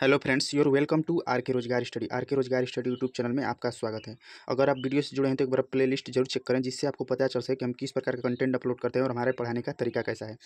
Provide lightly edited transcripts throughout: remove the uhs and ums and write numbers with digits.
Hello friends, you're welcome to R K Rozgar study. Are K Rozgar study YouTube channel में आपका स्वागत है। अगर आप वीडियो से जुड़े हैं तो एक बार प्लेलिस्ट जरूर चेक करें, जिससे आपको पता चल सके कि हम किस प्रकार का कंटेंट अपलोड करते हैं और हमारे पढ़ाने का तरीका कैसा है।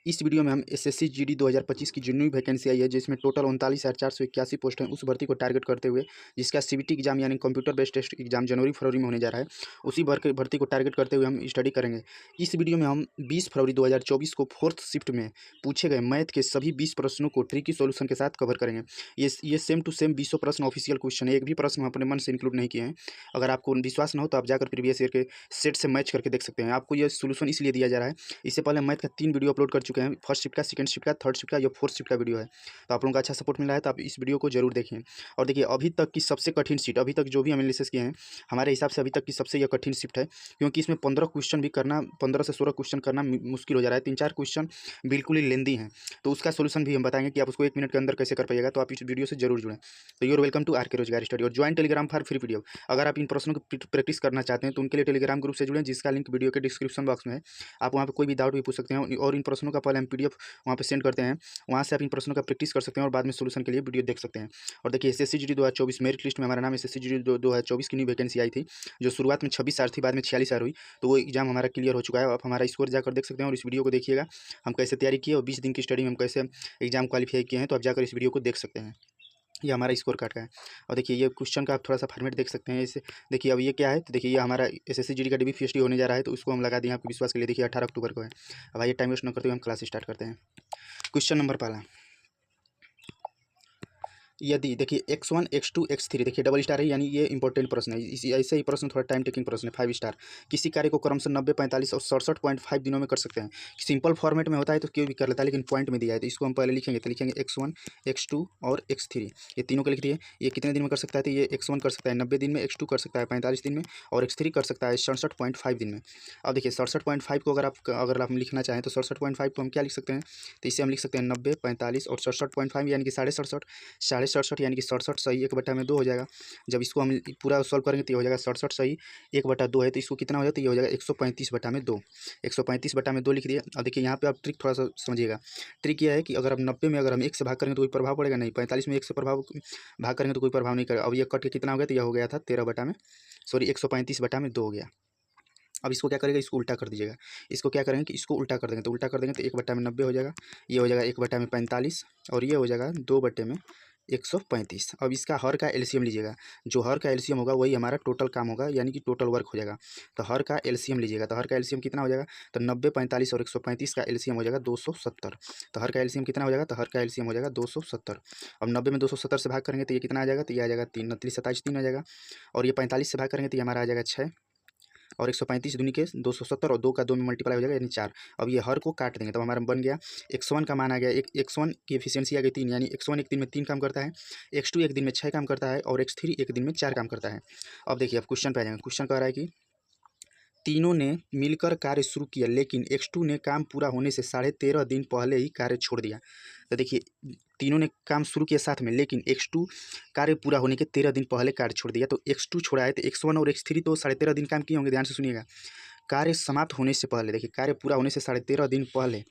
इस वीडियो में हम एसएससी जीडी 2025 की जो न्यू वैकेंसी आई है, जिसमें टोटल 39,481 पोस्ट हैं, उस भर्ती को टारगेट करते हुए, जिसका सीबीटी एग्जाम यानी कंप्यूटर बेस्ड टेस्ट एग्जाम जनवरी फरवरी में होने जा रहा है, उसी भर्ती को टारगेट करते हुए हम स्टडी करेंगे। इस वीडियो में हम 20 फरवरी 2024 को फोर्थ शिफ्ट में पूछे गए मैथ के सभी 20 प्रश्नों को ट्रिकी सॉल्यूशन के साथ कवर करेंगे। ये सेम टू सेम 20 प्रश्न ऑफिशियल क्वेश्चन है, एक भी प्रश्न हम अपने मन से इंक्लूड नहीं किए हैं। अगर आपको विश्वास न हो तो आप जाकर प्रीवियस ईयर के सेट से मैच करके देख सकते हैं। आपको ये सोल्यूशन इसलिए दिया जा रहा है, इससे पहले मैथ का 3 वीडियो अपलोड कर चुके हैं। फर्स्ट शिफ्ट का, सेकंड शिफ्ट का, थर्ड शिफ्ट का, ये फोर्थ शिफ्ट का वीडियो है। तो आप लोगों का अच्छा सपोर्ट मिला है, तो आप इस वीडियो को जरूर देखें। और देखिए, अभी तक की सबसे कठिन सीट, अभी तक जो भी हम एनालिसिस किए हैं, हमारे हिसाब से अभी तक की सबसे यह कठिन शिफ्ट है, क्योंकि इसमें 15 क्वेश्चन भी करना, 15 से 16 क्वेश्चन करना मुश्किल हो जा रहा है। 3-4 क्वेश्चन बिल्कुल ही लेंदी हैं, तो उसका सोल्यूशन भी हम बताएंगे कि आप उसको 1 मिनट के अंदर कैसे कर पाइएगा। तो आप इस वीडियो से जरूर जुड़ें। तो your welcome to R K Rozgar study और join Telegram for free PDF. अगर आप इन प्रश्नों की प्रैक्टिस करना चाहते हैं तो उनके लिए टेलीग्राम ग्रुप से जुड़ें, जिसका लिंक वीडियो के डिस्क्रिप्शन बॉक्स में है। आप वहाँ पे कोई भी डाउट भी पूछ सकते हैं, और इन प्रश्नों का पहले हम पीडीएफ वहाँ पे सेंड करते हैं। वहाँ से आप इन प्रश्नों का प्रैक्टिस कर सकते हैं और बाद में सोल्यूशन के लिए वीडियो देख सकते हैं। और देखिए, एसएससी जीडी 2024 मेरिट लिस्ट में हमारा नाम एसएससी जीडी 2024 की न्यू वैकेंसी आई थी, जो शुरुआत में 26 थी, बाद में 46 हुई। तो वो एग्जाम हमारा क्लियर हो चुका है। आप हमारा स्कोर जाकर देख सकते हैं और इस वीडियो को देखिएगा, हम कैसे तैयारी किए और 20 दिन की स्टडी में हम कैसे एग्जाम क्वालिफाई किए हैं। तो आप जाकर इस वीडियो को देख सकते हैं। ये हमारा स्कोर कार्ड का है। और देखिए, ये क्वेश्चन का आप थोड़ा सा फॉर्मेट देख सकते हैं इसे। देखिए, अब ये क्या है, तो देखिए ये हमारा एसएससी जीडी का डीबीपीएसटी होने जा रहा है, तो उसको हम लगा दिए आपके विश्वास के लिए। देखिए 18 अक्टूबर को है। अब आइए टाइम वेस्ट न करते हुए हम क्लास स्टार्ट करते हैं। क्वेश्चन नंबर पहला, यदि देखिए x1 x2 x3, देखिए डबल स्टार है, यानी ये इंपॉर्टेंट प्रश्न है। इसी ऐसे ही प्रश्न थोड़ा टाइम टेकिंग प्रश्न है। 5 स्टार, किसी कार्य को क्रमशः 90, 45 और 67.5 दिनों में कर सकते हैं। सिंपल फॉर्मेट में होता है तो क्यों भी कर लेता है, लेकिन पॉइंट में दिया है तो इसको हम पहले लिखेंगे। तो लिखेंगे x1 x2 और x3, ये तीनों को लिख दिए। ये कितने दिन में कर सकता है, तो ये x1 कर सकता है 90 दिन में, x2 कर सकता है 45 दिन में, और x3 कर सकता है 67.5 दिन में। अब देखिए 67.5 को अगर आप लिखना चाहें तो 67.5 को हम क्या लिख सकते हैं, तो इसे हम लिख सकते हैं 90, 45 और 67.5 यानी कि 67.5, 67.5 यानी कि 67 सही 1/2 हो जाएगा। जब इसको हम पूरा सॉल्व करेंगे तो ये हो जाएगा 67 सही 1/2 है, तो इसको कितना हो जाता है, ये हो जाएगा 135/2। 135/2 लिख दिया। अब देखिए यहाँ पे आप ट्रिक थोड़ा सा समझिएगा। ट्रिक यह है कि अगर हम 90 में अगर हम 1 से भाग करेंगे तो कोई प्रभाव पड़ेगा नहीं, 45 में 1 से भाग करेंगे तो कोई प्रभाव नहीं करेगा। अब ये कट के कितना हो गया, तो यह हो गया था 135/2 हो गया। अब इसको क्या करेगा, इसको उल्टा कर दीजिएगा। इसको क्या करेंगे कि इसको उल्टा कर देंगे, तो उल्टा कर देंगे तो 1/90 हो जाएगा, ये हो जाएगा 1/45 और ये हो जाएगा 2/135। अब इसका हर का एलसीएम लीजिएगा। जो हर का एलसीएम होगा वही हमारा टोटल काम होगा, यानी कि टोटल वर्क हो जाएगा। तो हर का एलसीएम लीजिएगा, तो हर का एलसीएम कितना हो जाएगा, तो 90, 45 और 135 का एलसीएम हो जाएगा 270। तो हर का एलसीएम कितना हो जाएगा, तो हर का एलसीएम हो जाएगा 270। अब 90 में 270 से भाग करेंगे तो ये कितना आ जाएगा, तो ये आ जाएगा 3, 27 3 आ जाएगा। और ये 45 से भाग करेंगे तो ये हमारा आ जाएगा 6, और 135 दूनी के 270 और 2 का 2 में मल्टीप्लाई हो जाएगा यानी 4। अब ये हर को काट देंगे तो हमारा बन गया x1 का मान आ गया, x1 की एफिशिएंसी आ गई 3, यानी x1 एक दिन में 3 काम करता है, x2 एक दिन में 6 काम करता है, और x3 एक दिन में 4 काम करता है। अब देखिए, अब क्वेश्चन पे आ जाएंगे। क्वेश्चन कह रहा है कि तीनों ने मिलकर कार्य शुरू किया, लेकिन x2 ने काम पूरा होने से 13.5 दिन पहले ही कार्य छोड़ दिया। तो देखिए, तीनों ने काम शुरू किया साथ में, लेकिन x2 कार्य पूरा होने के 13 दिन पहले कार्य छोड़ दिया। तो x2 छोड़ा है, तो x1 और x3 तो 13.5 दिन काम किए होंगे। ध्यान से सुनिएगा, कार्य समाप्त होने से पहले, देखिए कार्य पूरा होने से 13.5 दिन पहले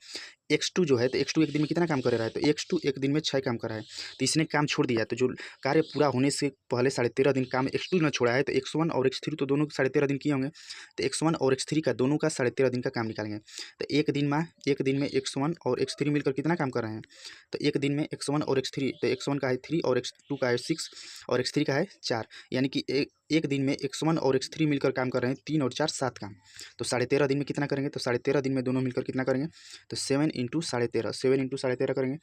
x2 जो है, तो x2 एक दिन में कितना काम कर रहा है, तो x2 एक दिन में 6 काम कर रहा है, तो इसने काम छोड़ दिया है। तो जो कार्य पूरा होने से पहले 13.5 दिन काम x2 ने छोड़ा है, तो x1 और x3 तो दोनों 13.5 दिन किए होंगे। तो x1 और x3 का दोनों का 13.5 दिन का काम निकालेंगे। तो एक दिन में x1 और x3 मिलकर कितना काम कर रहे हैं, तो एक दिन में x1 और x3, तो x1 का है 3 और x2 का है 6 और x3 का है 4, यानी कि एक दिन में x1 और x3 मिलकर काम कर रहे हैं 3 और 4 7 काम। तो 13.5 दिन में कितना करेंगे, तो 13.5 दिन में दोनों मिलकर कितना करेंगे, तो 7 इंटू 13.5, 7 इंटू 13.5 करेंगे।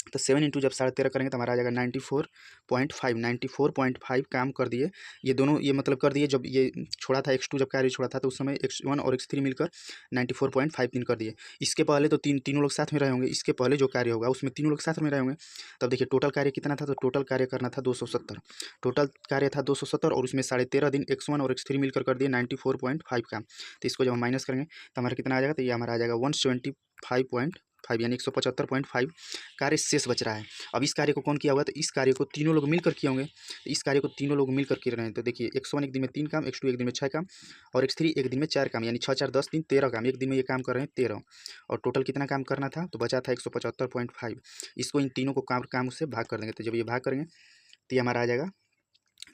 तो 7 इंटू जब 13.5 करेंगे तो हमारा आ जाएगा 94.5 काम कर दिए ये दोनों। ये मतलब कर दिए, जब ये छोड़ा था x2, जब कार्य छोड़ा था तो उस समय x1 और x3 मिलकर 94.5 दिन कर दिए। इसके पहले तो तीनों लोग साथ में रहे होंगे, इसके पहले जो कार्य होगा उसमें तीनों लोग साथ में रहे होंगे। तब देखिए टोटल कार्य कितना था, तो टोटल कार्य करना था 270। टोटल कार्य था 270 और उसमें 13.5 दिन x1 और x3 मिलकर कर दिए 94.5 काम। तो इसको जब हम माइनस करेंगे तो हमारा कितना आ जाएगा, तो ये हमारा आ जाएगा 175 5 यानी 175.5 कार्य शेष बच रहा है। अब इस कार्य को कौन किया होगा, तो इस कार्य को तीनों लोग मिलकर किए होंगे। तो इस कार्य को तीनों लोग मिलकर कर रहे हैं। तो देखिए x1 एक दिन में 3 काम, x2 एक दिन में 6 काम और x3 एक दिन में 4 काम, यानी 6 4 10 3 13 काम, एक दिन में ये काम कर रहे हैं 13। और टोटल कितना काम करना था, तो बचा था 175.5। इसको इन तीनों को काम से भाग कर देंगे। तो जब ये भाग करेंगे तो ये हमारा आ जाएगा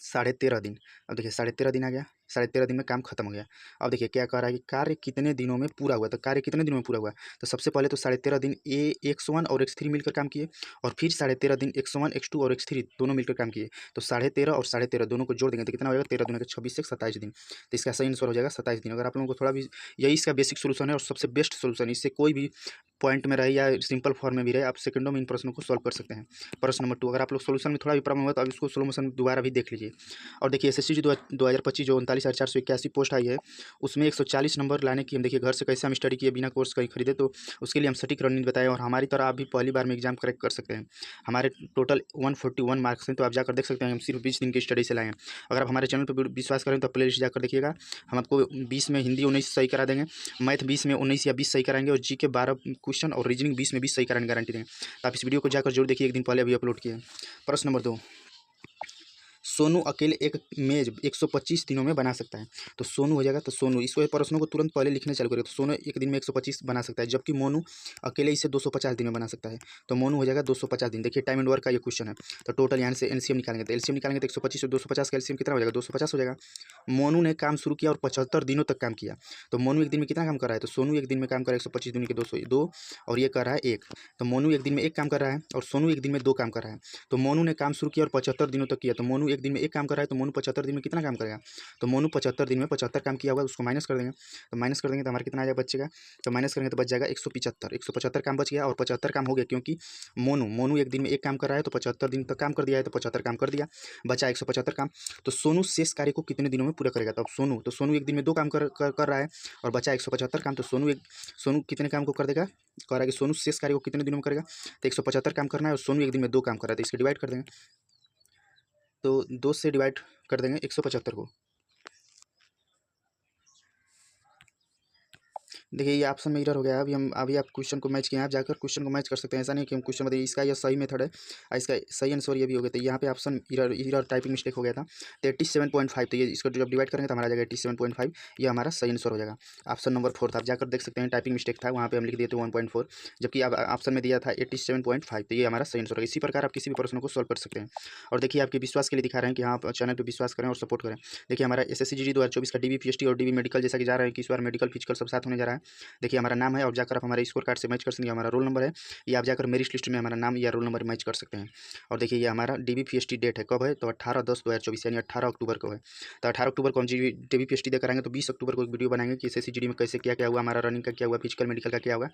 13.5 दिन। अब देखिए 13.5 दिन आ गया, 13.5 दिन में काम खत्म हो गया। अब देखिए क्या कह रहा है कि कार्य कितने दिनों में पूरा हुआ। तो कार्य कितने दिनों में पूरा हुआ, तो सबसे पहले तो 13.5 दिन x1 और x3 मिलकर काम किए, और फिर 13.5 दिन x1 x2 और x3 दोनों मिलकर काम किए। तो 13.5 और 13.5 दोनों को जोड़ देंगे तो कितना हो जाएगा, 13 दूनी 26 से 27 दिन। तो इसका सही आंसर हो जाएगा 27 दिन। अगर आप लोगों को थोड़ा भी, यही इसका बेसिक सोल्यूशन है और सबसे बेस्ट सोल्यूशन, इससे कोई भी पॉइंट में रहे या सिंपल फॉर्म में भी रहे, आप सेकंडों में इन प्रश्नों को सॉल्व कर सकते हैं। प्रश्न नंबर 2, अगर आप लोग सोल्यूशन में थोड़ा भी प्रॉब्लम हुआ तो अब इसको सोल्यूशन दोबारा भी देख लीजिए। और देखिए SSC 2025 जो 39,481 पोस्ट आई है, उसमें 140 नंबर लाने की हम देखिए घर से कैसे हम स्टडी किए बिना कोर्स कहीं खरीदे, तो उसके लिए हम सटीक रणनीति बताएं। और हमारी तरह आप भी पहली बार में एग्जाम क्रैक कर सकते हैं। हमारे टोटल 141 मार्क्स हैं, तो आप जाकर देख सकते हैं हम सिर्फ 20 दिन की स्टडी से लाए हैं। अगर आप हमारे चैनल पर विश्वास करें तो प्ले लिस्ट जाकर देखिएगा। हम आपको 20 में हिंदी 19 सही करा देंगे, मैथ 20 में 19 या 20 सही कराएंगे, और जी के 12 क्वेश्चन और रीजनिंग 20 में 20 सही कराने की गारंटी देंगे। तो आप इस वीडियो को जाकर जरूर देखिए, एक दिन पहले अभी अपलोड किए हैं। प्रश्न नंबर 2, सोनू अकेले एक मेज 125 दिनों में बना सकता है। तो सोनू हो जाएगा, तो सोनू, इसको प्रश्नों को तुरंत पहले लिखने चालू करें। तो सोनू एक दिन में 125 बना सकता है, जबकि मोनू अकेले इसे 250 दिन में बना सकता है। तो मोनू हो जाएगा 250 दिन। देखिए टाइम एंड वर्क का ये क्वेश्चन है। तो टोटल यहाँ से एलसीएम निकालेंगे, तो एलसीएम निकालेंगे तो 125 और 250 का एलसीएम कितना हो जाएगा, 250 हो जाएगा। मोनू ने काम शुरू किया और 75 दिनों तक काम किया। तो मोनू एक दिन में कितना काम कर रहा है, तो सोनू एक दिन में काम कर रहा है 125 दूनी के 202, और ये कर रहा है 1। तो मोनू एक दिन में एक काम कर रहा है और सोनू एक दिन में 2 काम कर रहा है। तो मोनू ने काम शुरू किया और 75 दिनों तक किया। तो मोनू एक दिन में एक काम कर रहा है, तो मोनू 75 दिन में कितना काम करेगा, तो मोनू 75 दिन में 75 काम किया होगा, उसको माइनस कर देंगे। तो माइनस कर देंगे तो हमारा कितना आ जाएगा, बचेगा। तो माइनस करेंगे तो बच जाएगा 175। 175 काम बच गया, और 75 काम हो गया क्योंकि मोनू एक दिन में एक काम कर रहा है, तो 75 दिन तक काम कर दिया है, तो 75 काम कर दिया, बचा 175 काम। तो सोनू शेष कार्य को कितने दिनों में पूरा करेगा, तो अब सोनू एक दिन में 2 काम कर रहा है और बचा 175 काम। तो सोनू कितने काम को कर देगा, कह रहा है कि सोनू शेष कार्य को कितने दिनों में करेगा, तो 175 काम करना है और सोनू एक दिन में 2 काम कर रहा है, तो इसको डिवाइड कर देंगे। तो 2 से डिवाइड कर देंगे 175 को। देखिए ये ऑप्शन में एरर हो गया है। अभी आप क्वेश्चन को मैच किए हैं, आप जाकर क्वेश्चन को मैच कर सकते हैं। ऐसा नहीं कि हम क्वेश्चन बताइए इसका यह सही मेथड है और इसका सही आंसर ये भी हो गया। तो यहाँ पे ऑप्शन एरर टाइपिंग मिस्टेक हो गया था। तो 87.5, तो ये इसको जब डिवाइड करेंगे तो हमारा आ जाएगा 87.5, ये हमारा सही आंसर हो जाएगा। ऑप्शन नंबर 4 था, आप जाकर देख सकते हैं टाइपिंग मिस्टेक था, वहाँ पर हम लिख दिए थे 1.4, जबकि अब ऑप्शन में दिया था 87.5, तो ये हमारा सही आंसर होगा। इसी प्रकार आप किसी भी प्रश्न को सॉल्व कर सकते हैं। और देखिए आपके विश्वास के लिए दिखा रहे हैं कि हाँ, आप चैनल पर विश्वास करें और सपोर्ट करें। देखिए हमारा SSC GD 2024 का DB PST और DB मेडिकल जैसा कि जा रहा है कि इस बार मेडिकल फिजिकल सब साथ होने जा रहा है। देखिए हमारा नाम है, और जाकर आप हमारे स्कोर कार्ड से मैच कर सकते हैं। हमारा रोल नंबर है, या आप जाकर मेरिट लिस्ट में हमारा नाम या रोल नंबर मैच कर सकते हैं। और देखिए ये हमारा DB PST डेट है, कब है, तो 18/10/2024 यानी 18 अक्टूबर को है। तो 18 अक्टूबर को हम DB PST देकर आएंगे, तो 20 अक्टूबर को एक वीडियो बनाएंगे कि SSC GD में कैसे क्या क्या हुआ, हमारा रनिंग का क्या हुआ, फिजिकल मेडिकल का क्या हुआ।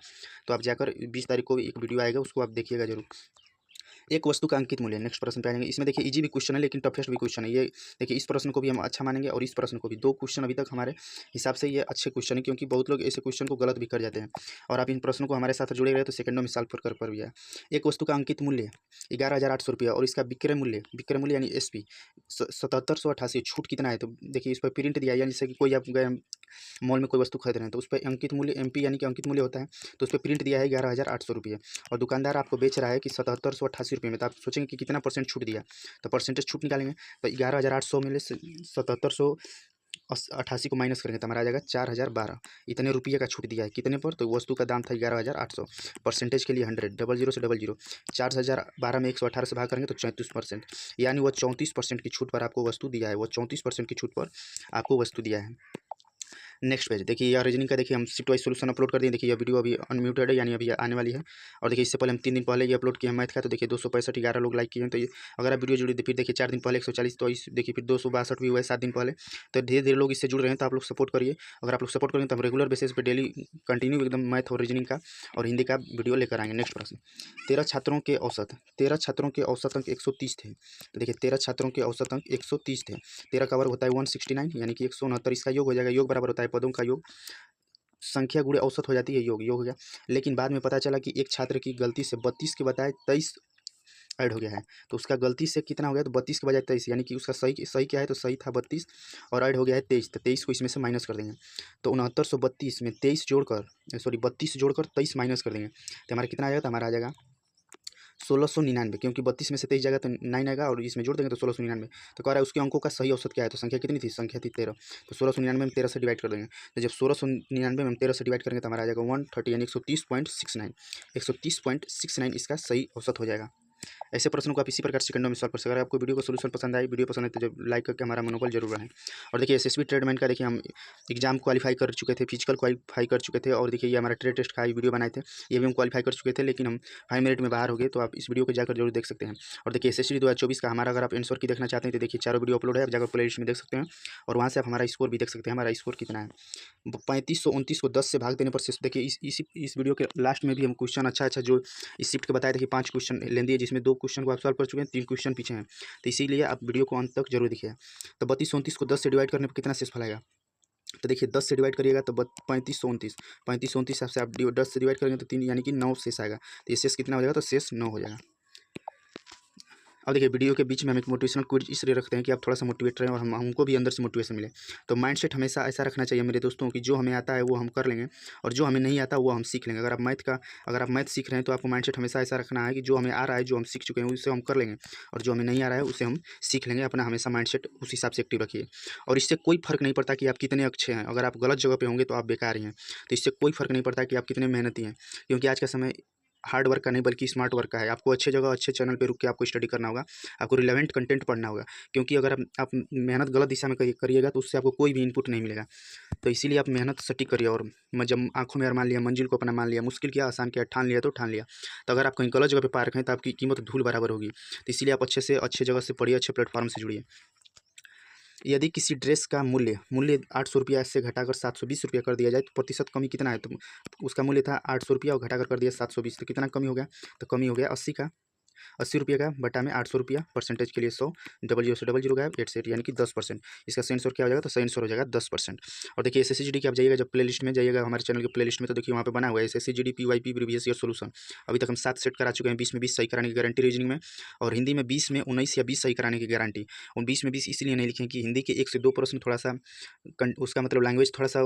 तो आप जाकर 20 तारीख को एक वीडियो आएगा, उसको आप देखिएगा जरूर। एक वस्तु का अंकित मूल्य, नेक्स्ट प्रश्न पे आएंगे। इसमें देखिए इजी भी क्वेश्चन है लेकिन टफेस्ट भी क्वेश्चन है। ये देखिए इस प्रश्न को भी हम अच्छा मानेंगे और इस प्रश्न को भी। 2 क्वेश्चन अभी तक हमारे हिसाब से ये अच्छे क्वेश्चन है, क्योंकि बहुत लोग ऐसे क्वेश्चन को गलत भी कर जाते हैं। और आप इन प्रश्नों को हमारे साथ जुड़े रहे तो सेकंडों में सॉल्व कर पर भी है। एक वस्तु का अंकित मूल्य 11,800 रुपया और इसका विक्रय मूल्य यानी SP 7788, छूट कितना है, तो देखिए इस पर प्रिंट दिया है, यानी जैसे कि कोई आप गए मॉल में कोई वस्तु खरीद रहे हैं तो उस पर अंकित मूल्य MP यानी कि अंकित मूल्य होता है, तो उस पर प्रिंट दिया है 11,800 रुपये, और दुकानदार आपको बेच रहा है कि 7788 रुपये में। तो आप सोचेंगे कि कितना परसेंट छूट दिया, तो परसेंटेज छूट निकालेंगे। तो 11,800 में से 7788 को माइनस करेंगे तो हमारा आ जाएगा 4,012। इतने रुपये का छूट दिया है कितने पर, तो वस्तु का दाम था 11,800। परसेंटेज के लिए 100, 00 से 00, 4,012 में 118 से भाग करेंगे तो 34%, यानी वो 34% की छूट पर आपको वस्तु दिया है। वो 34% की छूट पर आपको वस्तु दिया है। नेक्स्ट पेज देखिए, यह रीजनिंग का देखिए हम शिफ्ट वाइज सोल्यूशन अपलोड कर दिए। देखिए यह वीडियो अभी अनम्यूटेड है, यानी अभी आने वाली है। और देखिए इससे पहले हम 3 दिन पहले ये अपलोड किए हैं मैथ का, तो देखिए 265 11 लोग लाइक किए हैं। तो ये अगर आप वीडियो जुड़ी फिर देखिए 4 दिन पहले 140, तो इस देखिए फिर 262 भी हुआ है 7 दिन पहले। तो धीरे धीरे लोग इससे जुड़ रहे हैं, तो आप लोग सपोर्ट करिए। अगर आप लोग सपोर्ट करेंगे तो हम रेगुलर बेसिस पर डेली कंटिन्यू एकदम मैथ और रीजनिंग का और हिंदी का वीडियो लेकर आएंगे। नेक्स्ट प्रश्न, 13 छात्रों के औसत अंक 130 थे। तो देखिए 13 छात्रों के औसत अंक 130 थे। 13 का वर्ग होता है 169, यानी कि 169, इसका योग हो जाएगा, योग बराबर होता है पदों का योग, संख्या गुणे औसत हो जाती है, योग हो गया। लेकिन बाद में पता चला कि एक छात्र की गलती से 32 के बताए 23 ऐड हो गया है, तो उसका गलती से कितना हो गया, तो 32 के बजाय 23, यानी कि उसका सही सही क्या है, तो सही था 32 और ऐड हो गया है 23, तो 23 को इसमें से माइनस कर देंगे। तो 6932 में 23 जोड़कर, सॉरी 32 जोड़कर 23 माइनस कर देंगे, तो हमारा कितना आ जाएगा, तो हमारा आ जाएगा 1699, क्योंकि 32 में से 23 जाएगा तो 9 आएगा और इसमें जोड़ देंगे तो 1699। तो कह रहा है उसके अंकों का सही औसत क्या है, तो संख्या कितनी थी, संख्या थी 13, तो 1699 में 13 से डिवाइड कर देंगे। तो जब 1699 में हम 13 से डिवाइड करेंगे तो हमारा आ जाएगा 130, यानी 130.69, 130.69 इसका सही औसत हो जाएगा। ऐसे प्रश्नों को आप इसी प्रकार सेकंडों में सॉल्व कर सकते हैं। अगर आपको वीडियो का सोल्यूशन पसंद आए, वीडियो पसंद है तो जब लाइक करके हमारा मनोबल जरूर रहें। और देखिए एसएसबी ट्रेडमैन का देखिए हम एग्जाम क्वालिफाई कर चुके थे, फिजिकल क्वालिफाई कर चुके थे, और देखिए ये हमारा ट्रेड टेस्ट का ही वीडियो बनाए थे, ये भी हम क्वालिफाई कर चुके थे, लेकिन हम 5 मिनट में बाहर हो गए, तो आप इस वीडियो को जाकर जरूर देख सकते हैं। और देखिए एसएससी 2024 का हमारा, अगर आप आंसर की देखना चाहते हैं तो देखिए चारों वीडियो अपलोड है, आप जाकर प्ले लिस्ट में देख सकते हैं, और वहाँ से आप हमारा स्कोर भी देख सकते हैं, हमारा स्कोर कितना है। 3529 को 10 से भाग देने पर शेष, देखिए इस वीडियो के लास्ट में भी हम क्वेश्चन अच्छा जो इस शिफ्ट के बताए, देखिए 5 क्वेश्चन लेंदी है, जिसमें 2 क्वेश्चन को आप सॉल्व कर चुके हैं, 3 क्वेश्चन पीछे हैं, तो इसीलिए आप वीडियो को अंत तक जरूर देखिए। तो 3229 को 10 से डिवाइड करने पर कितना शेषफल आएगा, तो देखिए 10 से डिवाइड करिएगा तो 3529 से आप 10 से डिवाइड करेंगे तो 3 यानी कि 9 शेष आएगा, तो ये शेष कितना हो जाएगा, तो शेष 9 हो जाएगा। अब देखिए वीडियो के बीच में हम एक मोटिवेशनल क्विज इसलिए रखते हैं कि आप थोड़ा सा मोटिवेट रहें और हमको भी अंदर से मोटिवेशन मिले। तो माइंडसेट हमेशा ऐसा रखना चाहिए मेरे दोस्तों कि जो हमें आता है वो हम कर लेंगे, और जो हमें नहीं आता वो हम सीख लेंगे। अगर आप मैथ सीख रहे हैं तो आपको माइंडसेट हमेशा ऐसा रखना है कि जो हमें आ रहा है, जो हम सीख चुके हैं उसे हम कर लेंगे, और जो हमें नहीं आ रहा है उसे हम सीख लेंगे। अपना हमेशा माइंडसेट उस हिसाब से एक्टिव रखिए, और इससे कोई फर्क नहीं पड़ता कि आप कितने अच्छे हैं। अगर आप गलत जगह पे होंगे तो आप बेकार ही हैं, तो इससे कोई फर्क नहीं पड़ता कि आप कितने मेहनती हैं, क्योंकि आज का समय हार्ड वर्क का नहीं बल्कि स्मार्ट वर्क का है। आपको अच्छे जगह अच्छे चैनल पे रुक के आपको स्टडी करना होगा, आपको रिलेवेंट कंटेंट पढ़ना होगा, क्योंकि अगर आप मेहनत गलत दिशा में करिएगा तो उससे आपको कोई भी इनपुट नहीं मिलेगा। तो इसीलिए आप मेहनत सटीक करिए, और जब आंखों में अरमान लिया, मंजिल को अपना मान लिया, मुश्किल किया आसान किया, ठान लिया तो ठान लिया, तो अगर आप कहीं गलत जगह पे पार हैं तो आपकी कीमत धूल बराबर होगी। तो इसीलिए आप अच्छे से अच्छे जगह से पढ़िए, अच्छे प्लेटफॉर्म से जुड़िए। यदि किसी ड्रेस का मूल्य 800 रुपया से घटाकर 720 रुपया कर दिया जाए तो प्रतिशत कमी कितना है, तो उसका मूल्य था 800 रुपया और घटाकर कर दिया 720, तो कितना कमी हो गया, तो कमी हो गया 80 रुपये का बटा में 800 रुपया, परसेंटेज के लिए 100, 00 से 00 गया 87, यानी कि 10%। इसका सही आंसर क्या हो जाएगा, तो सही आंसर हो जाएगा 10%। और देखिए SSCGD की आप जाइएगा, जब प्ले लिस्ट में जाइएगा हमारे चैनल के प्ले लिस्ट में, तो देखिए वहाँ पे बना हुआ है SSCGD PYP previous year solution. अभी तक हम 7 सेट करा चुके हैं, 20 में 20 सही कराने की गारंटी रीजनिंग में, और हिंदी में 20 में 19 या 20 सही कराने की गारंटी। उन 20 में 20 इसलिए नहीं लिखे कि हिंदी के 1 से 2 प्रश्न थोड़ा सा उसका मतलब लैंग्वेज थोड़ा सा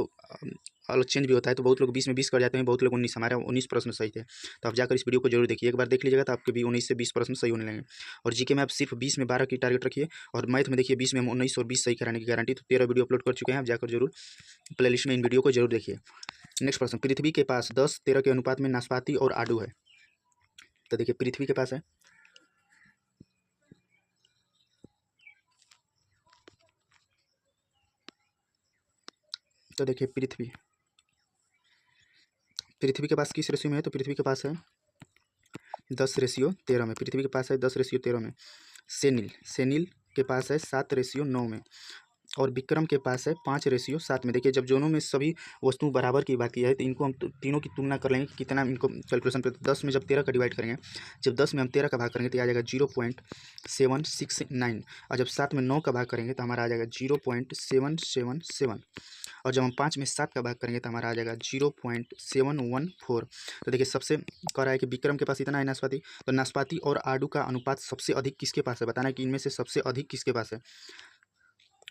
अलग चेंज भी होता है, तो बहुत लोग 20 में 20 कर जाते हैं, बहुत लोग 19, हमारे 19 प्रश्न सही थे। तो आप जाकर इस वीडियो को जरूर देखिए, एक बार देख लीजिएगा तो आपके भी 19 से 20 प्रश्न सही होने लगेंगे। और जीके में आप सिर्फ 20 में 12 की टारगेट रखिए, और मैथ में देखिए 20 में हम 19 और 20 सही कराने की गारंटी। तो 13 वीडियो अपलोड कर चुके हैं, आप जाकर जरूर प्ले लिस्ट में इन वीडियो को जरूर देखिए। नेक्स्ट प्रश्न, पृथ्वी के पास 10-13 के अनुपात में नाशपाती और आड़ू है। तो देखिए पृथ्वी के पास है, तो देखिए पृथ्वी के पास किस रेशियो में है, तो पृथ्वी के पास है 10:13 में। पृथ्वी के पास है 10:13 में। सेनिल के पास है 7:9 में, और विक्रम के पास है 5:7 में। देखिए जब दोनों में सभी वस्तु बराबर की बात है तो इनको हम तीनों की तुलना कर लेंगे कि कितना इनको कैलकुलेशन पे। 10 में जब 13 का डिवाइड करेंगे, जब 10 में हम 13 का भाग करेंगे तो आ जाएगा 0.769, और जब 7 में 9 का भाग करेंगे तो हमारा आ जाएगा 0.777, और जब हम 5 में 7 का भाग करेंगे तो हमारा आ जाएगा 0.714। तो देखिए सबसे कह रहा है कि विक्रम के पास इतना है नाशपाती, तो नाशपाती और आड़ू का अनुपात सबसे अधिक किसके पास है, बताना है कि इनमें से सबसे अधिक किसके पास है।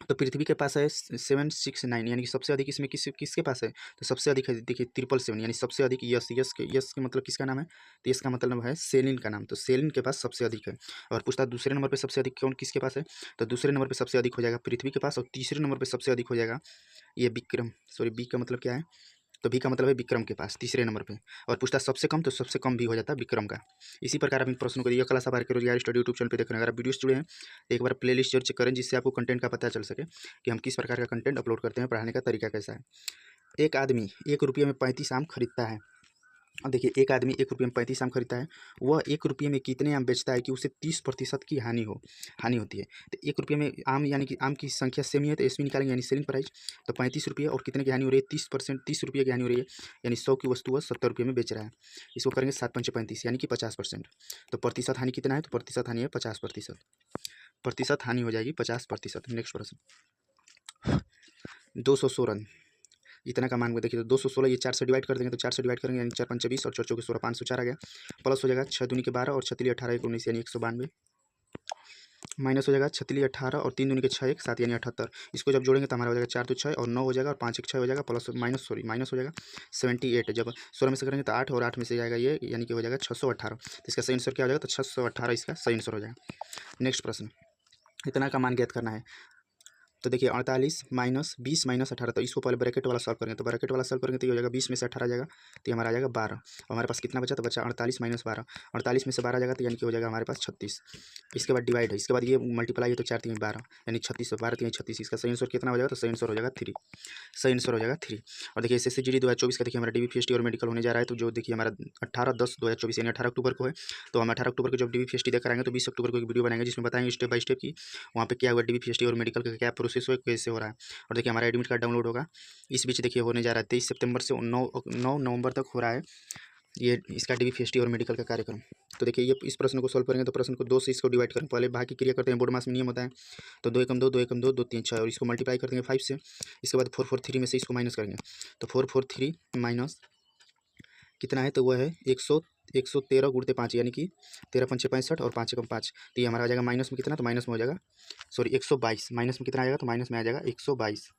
तो पृथ्वी के पास है 769, यानी कि सबसे अधिक इसमें किसके पास है, तो सबसे अधिक है देखिए 777, यानी सबसे अधिक यस के मतलब किसका नाम है, तो इसका मतलब है सेलिन का नाम। तो सेलिन के पास सबसे अधिक है। और पूछता दूसरे नंबर पे सबसे अधिक कौन किसके पास है, तो दूसरे नंबर पे सबसे अधिक हो जाएगा पृथ्वी के पास, और तीसरे नंबर पे सबसे अधिक हो जाएगा ये विक्रम, सॉरी बी का मतलब क्या है, तो बी का मतलब है विक्रम के पास तीसरे नंबर पे। और पूछता सबसे कम, तो सबसे कम भी हो जाता है विक्रम का। इसी प्रकार आप इन प्रश्नों को दिया क्लास आप के रोजगार स्टडी यूट्यूब चैनल पे देख रहे हैं। अगर आप वीडियोस जुड़े हैं एक बार प्ले लिस्ट जरूर चेक करें, जिससे आपको कंटेंट का पता चल सके कि हम किस प्रकार का कंटेंट अपलोड करते हैं, पढ़ाने का तरीका कैसा है। एक आदमी 1 रुपये में 35 आम खरीदता है। अब देखिए एक आदमी 1 रुपये में 35 आम खरीदता है, वह 1 रुपये में कितने आम बेचता है कि उसे 30% की हानि होती है। तो 1 रुपये में आम, यानी कि आम की संख्या सेम ही है, तो एसपी निकालेंगे यानी सेलिंग प्राइस। तो 35 रुपये और कितने की हानि हो रही है, 30 रुपये की हानि हो रही है, यानी 100 की वस्तु वह 70 रुपये में बेच रहा है। इसको करेंगे 7×5 यानी कि 50%। तो प्रतिशत हानि कितना है, तो प्रतिशत हानि है 50%। प्रतिशत हानि हो जाएगी 50%। नेक्स्ट प्रश्न 216 इतना का मान देखिए तो 216 ये 4 से डिवाइड कर देंगे तो 4 से डिवाइड करेंगे यानी 4 पंचे 20 और 4 चौके 16 504 आ गया। प्लस हो जाएगा 6 दूनी के 12 और 6 तिली 18 1 19 यानी 192। माइनस हो जाएगा 6 तिली 18 और 3 दूनी के 6 1 7 यानी 78। इसको जब जोड़ेंगे तो हमारा हो जाएगा 4 तो 6 और 9 हो जाएगा और 5 1 6 हो जाएगा प्लस माइनस हो जाएगा 78। जब 16 में से करेंगे तो 8 और 8 में से जाएगा ये यानी कि हो जाएगा 618। तो इसका सही आंसर क्या हो जाएगा तो 618 इसका सही आंसर हो जाएगा। नेक्स्ट प्रश्न, इतना का मान ज्ञात करना है। तो देखिए 48 माइनस 20 माइनस 18, तो इसको पहले ब्रैकेट वाला सॉल्व करेंगे तो ब्रैकेट वाला सॉल्व करेंगे तो ये हो जाएगा 20 में से 18 जाएगा तो ये हमारा आ जाएगा 12। और हमारे पास कितना बचा तो बचा 48 माइनस 12, 48 में से 12 जाएगा तो यानी कि हो जाएगा हमारे पास 36। इसके बाद डिवाइड है, इसके बाद ये मल्टीप्लाई है तो 4 3 12 यानी 36, 12 3 36। इसका सही आंसर कितना हो जाएगा तो सही आंसर हो जाएगा 3, सही आंसर हो जाएगा 3। और देखिए SSC GD 2024 का देखिए हमारा DBPST और मेडिकल होने जा रहा है। तो जो देखिए हमारा 18/10/2024 यानी 18 अक्टूबर को है। तो हम 18 अक्टूबर को जब DBPST देकर आएंगे तो 20 अक्टूबर को एक वीडियो बनाएंगे जिसमें बताएंगे स्टेप बाय स्टेप की वहाँ पे क्या हुआ DBPST और मेडिकल का क्या प्रोसेस हुआ कैसे हो रहा है। और देखिए हमारा एडमिट कार्ड डाउनलोड होगा इस बीच देखिए होने जा रहा है 23 सितंबर से 9 नवंबर तक हो रहा है ये इसका DBPST और मेडिकल का कार्यक्रम। तो देखिए ये इस प्रश्न को सॉल्व करेंगे तो प्रश्न को 2 से इसको डिवाइड करें, पहले भाग की क्रिया करते हैं, बोर्ड मास में नियम होता है। तो 2 एकम 2 2 एकम 2 2 3 6 और इसको मल्टीप्लाई कर देंगे 5 से। इसके बाद 443 में से इसको माइनस करेंगे तो 443 माइनस कितना है तो वह है 113 गुणते 5 यानी कि 13 पंचे 65 और 5 एकम 5। तो ये हमारा आ जाएगा माइनस में कितना तो माइनस में हो जाएगा सॉरी 122। माइनस में कितना आ जाएगा तो माइनस में आ जाएगा 122।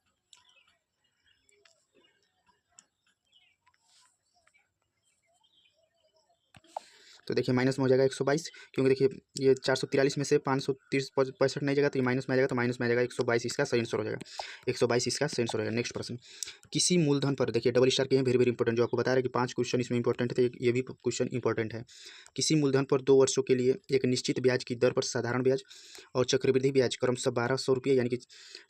तो देखिए माइनस में हो जाएगा 122 क्योंकि देखिए ये 443 में से 565 नहीं जाएगा तो ये माइनस में आ जाएगा तो माइनस में आ जाएगा 122 इसका सही आंसर हो जाएगा। 122 इसका सही आंसर हो जाएगा। नेक्स्ट प्रश्न, किसी मूलधन पर देखिए डबल स्टार के हैं, वेरी वेरी इंपॉर्टेंट, जो आपको बता रहा है कि 5 क्वेश्चन इसमें इंपॉर्टेंट है, ये भी क्वेश्चन इंपॉर्टेंट है। किसी मूलधन पर 2 वर्षों के लिए एक निश्चित ब्याज की दर पर साधारण ब्याज और चक्रवृद्धि ब्याज क्रमशः 1200 रुपये यानी कि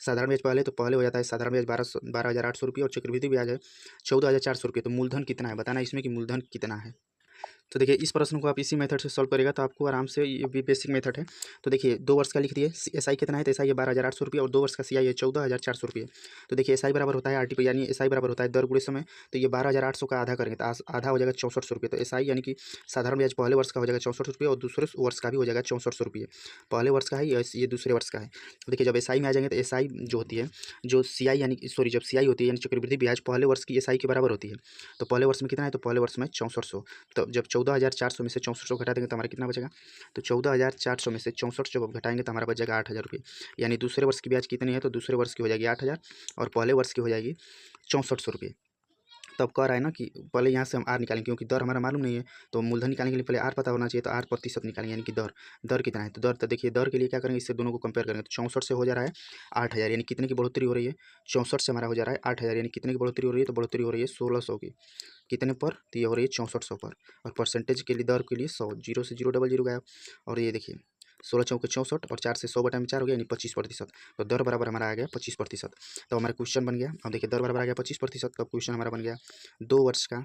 साधारण ब्याज पहले हो जाता है साधारण ब्याज 12,800 रुपये और चक्रवृद्धि ब्याज है 14,400 रुपये। तो मूलधन कितना है बताना इसमें कि मूलधन कितना है। तो देखिए इस प्रश्न को आप इसी मेथड से सॉल्व करेगा तो आपको आराम से, ये भी बेसिक मेथड है। तो देखिए 2 वर्ष का लिख दिए, SI कितना है तो SI है 12,800 रुपये और 2 वर्ष का CI है 14,400 रुपये। तो देखिए SI बराबर होता है RT पे यानी SI बराबर होता है दर गुणे समय। तो ये 12,800 का आधा करेंगे तो आधा हो जाएगा 6400 रुपये। तो SI यानी कि साधारण ब्याज पहले वर्ष का हो जाएगा 64 रुपये और दूसरे वर्ष का भी हो जाएगा 6400 रुपये। पहले वर्ष का है ये दूसरे वर्ष का है। तो देखिए जब SI में आ जाएंगे तो SI जो होती है जो CI यानी सॉरी जब CI होती है यानी चक्रवृद्धि ब्याज पहले वर्ष की SI के बराबर होती है। तो पहले वर्ष में कितना है तो पहले वर्ष में 6400। तो जब 14,400 में से 6400 घटा देंगे तो हमारा कितना बचेगा तो 14,400 में से 64 जब घटाएंगे तो हमारा बच जाएगा 8,000 रुपये। यानी दूसरे वर्ष की ब्याज कितनी है तो दूसरे वर्ष की हो जाएगी 8,000 और पहले वर्ष की हो जाएगी 6400 रुपये। तब कह रहा है ना कि पहले यहाँ से हम आर निकालेंगे क्योंकि दर हमारा मालूम नहीं है। तो मूलधन निकालने के लिए पहले आर पता होना चाहिए तो आर प्रतिशत निकालेंगे यानी कि दर कितना है। तो दर तो देखिए दर के लिए क्या करेंगे इससे दोनों को कंपेयर करेंगे तो 64 से हो जा रहा है 8,000 यानी कितने की बढ़ोतरी हो रही है 64 से हमारा हो जा रहा है 8,000 यानी कितने की बढ़ोतरी हो रही है तो बढ़ोतरी हो रही है 1600 की। कितने पर तो ये हो रही है 6400 पर। और परसेंटेज के लिए दर के लिए 100 0 से 0 डबल 0 गया। और ये देखिए 16 चौके 64 और 4 से 100/4 हो गया यानी 25%। तो दर बराबर हमारा आ गया 25%। तो हमारा क्वेश्चन बन गया। अब देखिए दर बराबर आ गया 25%। तो क्वेश्चन हमारा बन गया 2 वर्ष का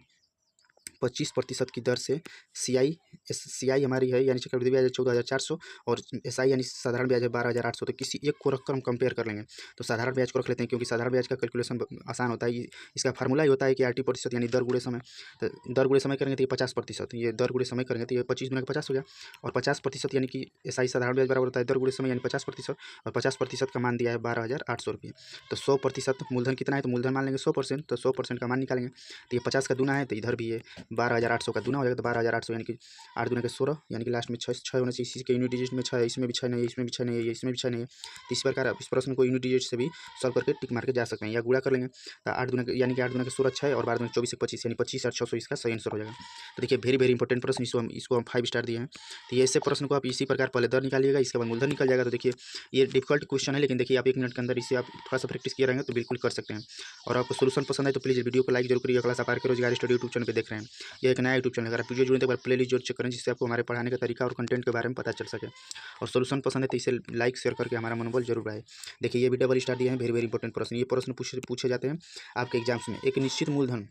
25% की दर से CI हमारी है यानी चक्रवृद्धि ब्याज है 14,400 और SI यानी साधारण ब्याज है 12,800। तो किसी एक को रखकर हम कंपेयर कर लेंगे। तो साधारण ब्याज को रख लेते हैं क्योंकि साधारण ब्याज का कैलकुलेशन आसान होता है। इसका फार्मूला ही होता है कि RT% यानी दर गुणे समय। तो दर गुणे समय करेंगे तो ये 50%, ये दर गुणे समय करेंगे तो ये 25 गुना 50 हो गया। और 50% यानी कि SI साधारण ब्याज बराबर होता है दर गुणे समय यानी 50% और 50% का मान दिया है 12,800 रुपये। तो 100% मूलधन कितना है तो मूलधन मान लेंगे 100%। तो 100% का मान निकालेंगे तो ये 50 का दूना है तो इधर भी ये 12,800 का दूना हो जाएगा। तो 12,800 यानी कि 8 दूना के 16 यानी कि लास्ट में 6 होना चाहिए। इसी के यूनिट डिजिट में 6 है, इसमें भी 6 नहीं है, इसमें भी 6 नहीं है, इसमें भी 6 नहीं है। तो इस प्रकार आप इस प्रश्न को यूनिट डिजिट से भी सॉल्व करके टिक मार के जा सकते हैं या गुणा कर लेंगे। तो 8 दूना यानी कि 8 दूना के 16 6 और 12 दूना 24 25 यानी 25,600 इसका सही आंसर हो जाएगा। तो देखिए वेरी वेरी इंपॉर्टेंट प्रश्न, इसको हम 5 स्टार दिए हैं। तो ये ऐसे प्रश्न को आप इसी प्रकार पहले दर निकालिएगा इसके बाद मूलधन निकल जाएगा। तो देखिए ये डिफिकल्ट क्वेश्चन है लेकिन देखिए आप 1 मिनट के अंदर इसे आप थोड़ा सा प्रैक्टिस किए रहेंगे तो बिल्कुल कर सकते हैं। और आपको सोल्यूशन पसंद है तो प्लीज़ वीडियो को लाइक जरूर करिए। क्लास आप are K Rozgar study YouTube channel पर देख रहे हैं, ये एक नया यूट्यूब चैनल है। अगर आप वीडियो जुड़े तो एक बार प्ले लिस्ट जरूर चेक करें जिससे आपको हमारे पढ़ाने का तरीका और कंटेंट के बारे में पता चल सके। और सोल्यूशन पसंद है तो इसे लाइक शेयर करके हमारा मनोबल जरूर रहे। देखिए ये भी डबल स्टार दिए हैं, वेरी वेरी इंपॉर्टेंट प्रश्न। ये प्रश्न पूछे जाते हैं आपके एग्जाम्स में। एक निश्चित मूलधन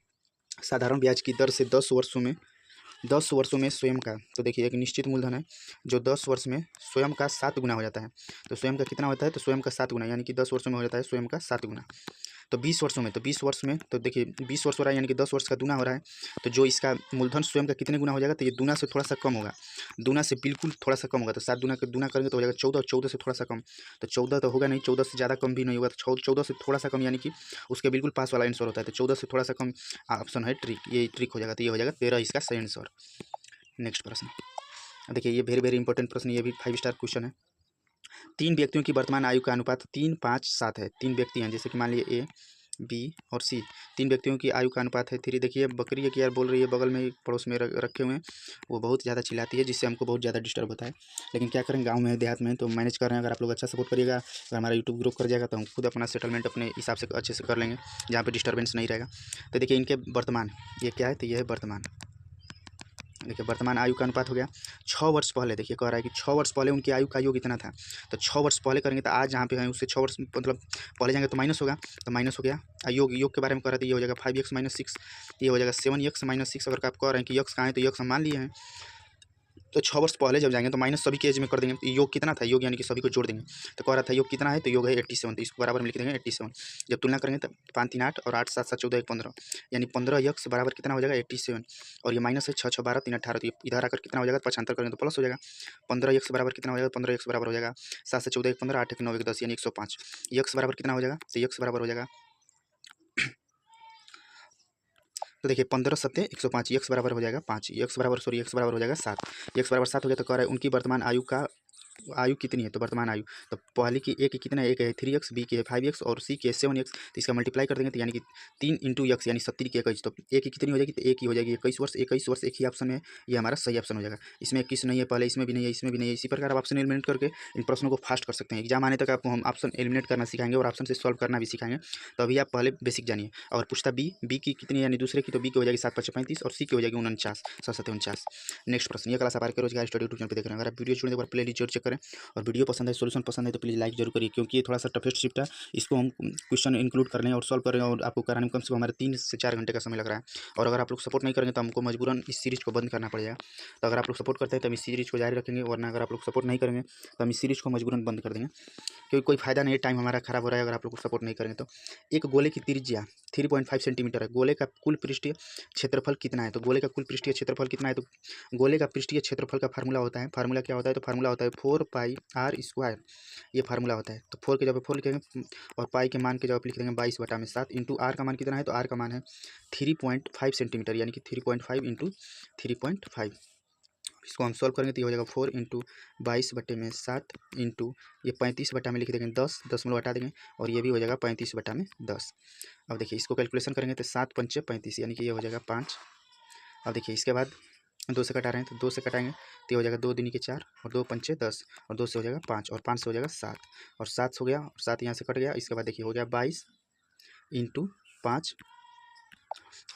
साधारण ब्याज की दर से 10 वर्षों में स्वयं का, तो देखिए एक निश्चित मूलधन है जो 10 वर्ष में स्वयं का 7 गुना हो जाता है। तो स्वयं का कितना होता है तो स्वयं का 7 गुना यानी कि 10 वर्षों में हो जाता है स्वयं का 7 गुना। तो 20 वर्ष में तो देखिए 20 वर्ष हो रहा है, यानी कि 10 वर्ष का दूना हो रहा है। तो जो इसका मूलधन स्वयं का कितने गुना हो जाएगा, तो ये दूना से थोड़ा सा कम होगा, दूना से बिल्कुल थोड़ा सा कम होगा। तो 7 दूना का दूना करेंगे तो हो जाएगा 14, 14 से थोड़ा सा कम, तो 14 तो होगा नहीं, 14 से ज़्यादा कम भी नहीं होगा, तो 14 से थोड़ा सा कम, यानी कि उसके बिल्कुल पास वाला आंसर होता है। तो 14 से थोड़ा सा कम ऑप्शन है ट्रिक, ये ट्रिक हो जाएगा। तो ये हो जाएगा 13 इसका सही आंसर। नेक्स्ट प्रश्न देखिए, ये वेरी वेरी इंपॉर्टेंट प्रश्न, ये भी 5 स्टार क्वेश्चन है। 3 व्यक्तियों की वर्तमान आयु का अनुपात 3, 5, 7 है। 3 व्यक्ति हैं, जैसे कि मान लीजिए ए, बी और सी, 3 व्यक्तियों की आयु का अनुपात है 3। देखिए बकरी है कि यार बोल रही है, बगल में पड़ोस में रखे हुए हैं, वो बहुत ज़्यादा चिल्लाती है, जिससे हमको बहुत ज़्यादा डिस्टर्ब होता है। लेकिन क्या करें, गाँव में देहात में तो मैनेज कर रहे हैं। अगर आप लोग अच्छा सपोर्ट करिएगा, अगर हमारा यूट्यूब ग्रो कर जाएगा, तो हम खुद अपना सेटलमेंट अपने हिसाब से अच्छे से कर लेंगे, जहाँ पर डिस्टर्बेंस नहीं रहेगा। तो देखिए इनके वर्तमान, ये क्या है, तो ये है वर्तमान। देखिए वर्तमान आयु का अनुपात हो गया 6 वर्ष पहले। देखिए कह रहा है कि 6 वर्ष पहले उनकी आयु का योग इतना था, तो 6 वर्ष पहले करेंगे तो आज जहाँ पे हैं उससे 6 वर्ष मतलब पहले जाएंगे तो माइनस होगा, तो माइनस हो गया। योग के बारे में कह रहा था, ये हो जाएगा 5x - 6, ये हो जाएगा 7x - 6। अगर आप कह रहे हैं कि यक्स कहाँ है, तो यक्स हम मान लिए हैं, तो 6 वर्ष पहले जब जाएंगे तो माइनस सभी के एज में कर देंगे। तो योग कितना था, योग यानी कि सभी को जोड़ देंगे। तो कह रहा था योग कितना है, तो योग है 87, तो इसको बराबर में लिख देंगे 87। जब तुलना करेंगे तो 5 3 8 और 8 7 7 14 1 15, यानी 15 यक्स बराबर कितना हो जाएगा 87। और ये माइनस है 6 6 12 3 18, तो इधर आकर कितना हो जाएगा, 75 करेंगे तो प्लस हो जाएगा। 15 यक्स बराबर कितना हो जाएगा, 15 यक्स बराबर हो जाएगा 7 से 14 1 15, 8 1 9 1 10, यानी 105। यक्स बराबर कितना हो जाएगा, तो यक्स बराबर हो जाएगा, तो देखिए 15 सत्ते 105, एक्स बराबर हो जाएगा 5, एक्स बराबर हो जाएगा 7। एक्स बराबर 7 हो गया, तो कह रहा है उनकी वर्तमान आयु कितनी है, तो वर्तमान आयु, तो पहले की ए की कितना है, एक है 3x, बी की है 5x और सी की है 7x। तो इसका मल्टीप्लाई कर देंगे, तो यानी कि 3 इंटू एक्स यानी 70 की 21, तो ए की कितनी हो जाएगी, तो ए की हो जाएगी 21 वर्ष। 21 वर्ष एक ही ऑप्शन में है, ये हमारा सही ऑप्शन हो जाएगा। इसमें 21 नहीं है, पहले इसमें भी नहीं है, इसमें भी नहीं है। इसी प्रकार आप ऑप्शन एलिमिनेट करके इन प्रश्नों को फास्ट कर सकते हैं। एग्जाम आने तक आपको हम ऑप्शन एलिमिनेट करना सिखाएंगे और ऑप्शन से सॉल्व करना भी सिखाएंगे, तो अभी आप पहले बेसिक जानिए। और पूछता बी की कितनी, यानी दूसरे की, तो बी की हो जाएगी 7 5 35 और सी की हो जाएगी 49, 7 7 49। नेक्स्ट प्रश्न, ये क्लास आप के रोजगार स्टडी यूट्यूब चैनल पर देख रहे हैं। अगर आप वीडियो छोड़ने के बाद प्ले लिस्ट जरूर चेक करें, और वीडियो पसंद है, सोल्यूशन पसंद है, तो प्लीज़ लाइक जरूर करिए, क्योंकि ये थोड़ा सा टफेस्ट शिफ्ट है। इसको हम क्वेश्चन इंक्लूड कर रहे हैं और सॉल्व कर रहे हैं, और आपको कराने में कम से कम हमारे 3 से 4 घंटे का समय लग रहा है। और अगर आप लोग सपोर्ट नहीं करेंगे तो हमको मजबूरन इस सीरीज़ को बंद करना पड़ेगा। तो अगर आप लोग सपोर्ट करते हैं तो हम इस सीरीज़ को जारी रखेंगे, वरना अगर आप लोग सपोर्ट नहीं करेंगे तो हम इस सीरीज़ को मजबूरन बंद कर देंगे, क्योंकि कोई फायदा नहीं है, टाइम हमारा खराब हो रहा है अगर आप लोग को सपोर्ट नहीं करेंगे तो। एक गोले की त्रिज्या 3.5 सेंटीमीटर है, गोले का कुल पृष्ठीय क्षेत्रफल कितना है, तो गोले का कुल पृष्ठीय क्षेत्रफल कितना है, तो गोले का पृष्ठीय क्षेत्रफल का फार्मूला होता है, फार्मूला क्या होता है, तो फार्मूला होता है 4πr²। ये फार्मूला होता है, तो 4 के जगह 4 लिखेंगे और पाई के मान के जगह लिख देंगे 22/7 इंटू आर का मान कितना है, तो आर का मान है 3.5 सेंटीमीटर, यानी कि 3.5 इंटू 3.5। इसको हम सॉल्व करेंगे तो ये हो जाएगा 4 इंटू 22/7 इंटू ये 35 में लिख देंगे 10, 10 हटा देंगे, और ये भी हो जाएगा 35/10। अब देखिए इसको कैलकुलेशन करेंगे तो 7 पंचे 35, यानी कि ये हो जाएगा 5। अब देखिए इसके बाद 2 से कटा रहे हैं, तो 2 से कटाएंगे तो ये हो जाएगा 2 दूनी के 4 और 2 पंचे 10 और 2 से हो जाएगा 5 और 5 से हो जाएगा 7 और 7 से हो गया और 7 यहाँ से कट गया। इसके बाद देखिए हो गया 22 इंटू 5,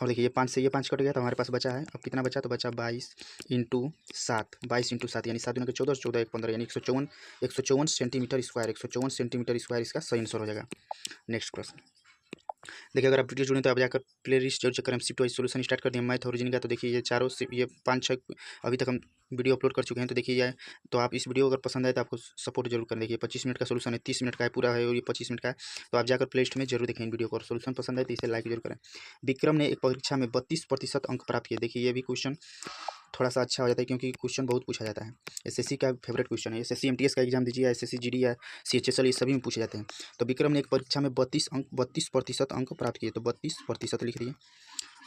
और देखिए ये 5 से ये 5 कट गया, तो हमारे पास बचा है, अब कितना बचा, तो बचा 22 इंटू 7, 22 इंटू 7 यानी 7 दूनी के 14, 14 1 15, यानी 154 सेंटीमीटर स्क्वायर, 154 सेंटीमीटर स्क्वायर इसका सही आंसर हो जाएगा। नेक्स्ट प्रश्न देखिए, अगर आप वीडियो जुड़े तो आप जाकर प्ले लिस्ट जरूर चेक करें। हम शिफ्ट वाइज सोल्यूशन स्टार्ट कर दिए मैथ ओरिजिन का, तो देखिए ये चारों ये 5 6 अभी तक हम वीडियो अपलोड कर चुके हैं। तो देखिए ये, तो आप इस वीडियो अगर पसंद आए तो आपको सपोर्ट जरूर करें। देखिए 25 मिनट का सोल्यूशन है, 30 मिनट का है पूरा है और ये 25 मिनट का है, तो आप जाकर प्ले लिस्ट में जरूर देखें इन वीडियो को, और सोल्यूशन पसंद आए तो इसे लाइक जरूर करें। विक्रम ने एक परीक्षा में 32% अंक प्राप्त किए। देखिए ये भी क्वेश्चन थोड़ा सा अच्छा हो जाता है, क्योंकि क्वेश्चन बहुत पूछा जाता है। एसएससी का फेवरेट क्वेश्चन है, एसएससी एमटीएस का एग्जाम दीजिए, एसएससी जीडी या सीएचएसएल, ये सभी में पूछे जाते हैं। तो विक्रम ने एक परीक्षा में 32% अंक प्राप्त किए, तो 32% लिख दिए,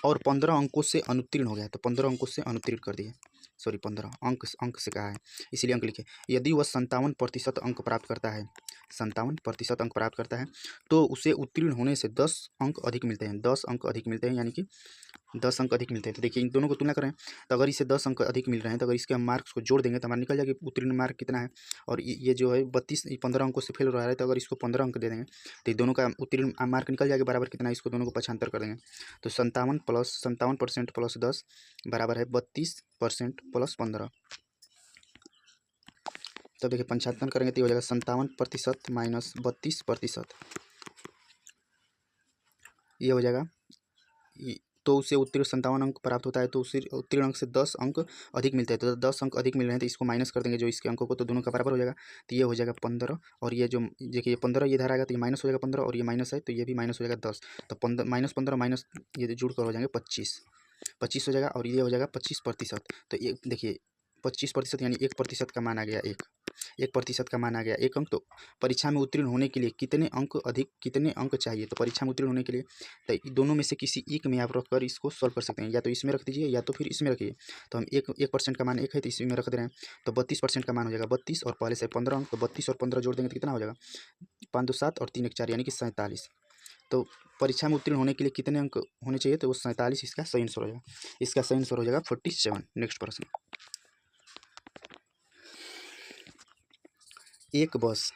और 15 अंकों से अनुत्तीर्ण हो गया, तो 15 अंकों से अनुत्तीर्ण कर दिए, सॉरी 15 अंक से कहा है, इसीलिए अंक लिखे। यदि वह 57% अंक प्राप्त करता है, 57% अंक प्राप्त करता है, तो उसे उत्तीर्ण होने से 10 अंक अधिक मिलते हैं, 10 अंक अधिक मिलते हैं, यानी कि 10 अंक अधिक मिलते हैं। तो देखिए इन दोनों को तुलना करें, तो अगर इसे 10 अंक अधिक मिल रहे हैं, तो अगर इसके हम मार्क्स को जोड़ देंगे तो हमारा निकल जाएगा कि उत्तीर्ण मार्क कितना है। और ये जो है 15 अंकों से फेल हो रहा है, तो अगर इसको 15 अंक दे देंगे तो ये दोनों का उत्तीर्ण मार्क निकल जाएगा बराबर कितना है, इसको दोनों को 75 कर देंगे, तो 57% प्लस 10 बराबर है 32% प्लस 15। तब देखिए 55 करेंगे तो ये हो जाएगा 57% माइनस 32%, ये हो जाएगा तो उसे उत्तीर्ण 57 अंक प्राप्त होता है, तो उसे उत्तीर्ण अंक से 10 अंक अधिक मिलते हैं। तो 10 अंक अधिक मिल रहे हैं तो इसको माइनस कर देंगे जो इसके अंकों को, तो दोनों का बराबर हो जाएगा। तो ये हो जाएगा 15 और ये जो देखिए 15 ये इधर आएगा तो ये माइनस हो जाएगा 15 और ये माइनस है तो ये भी माइनस हो जाएगा 10। तो 15 माइनस ये जुड़ कर हो जाएंगे 25 हो जाएगा और ये हो जाएगा 25%। तो ये देखिए 25% यानी 1% का मान आ गया, 1% का मान आ गया 1 अंक। तो परीक्षा में उत्तीर्ण होने के लिए कितने अंक चाहिए? तो परीक्षा में उत्तीर्ण होने के लिए तो दोनों में से किसी एक में आप रख कर इसको सॉल्व कर सकते हैं, या तो इसमें रख दीजिए या तो फिर इसमें रखिए। तो हम 1% का मान 1 है तो इसी में रख दे रहे हैं, तो 32% का मान हो जाएगा 32 और पहले से 15 अंक, तो 32 और 15 जोड़ देंगे तो कितना हो जाएगा 5 2 7 और 3 1 4 यानी कि 47। तो परीक्षा में उत्तीर्ण होने के लिए कितने अंक होने चाहिए? तो वो 47 इसका सही आंसर हो जाएगा। इसका सही आंसर हो जाएगा 47। नेक्स्ट प्रश्न, एक बस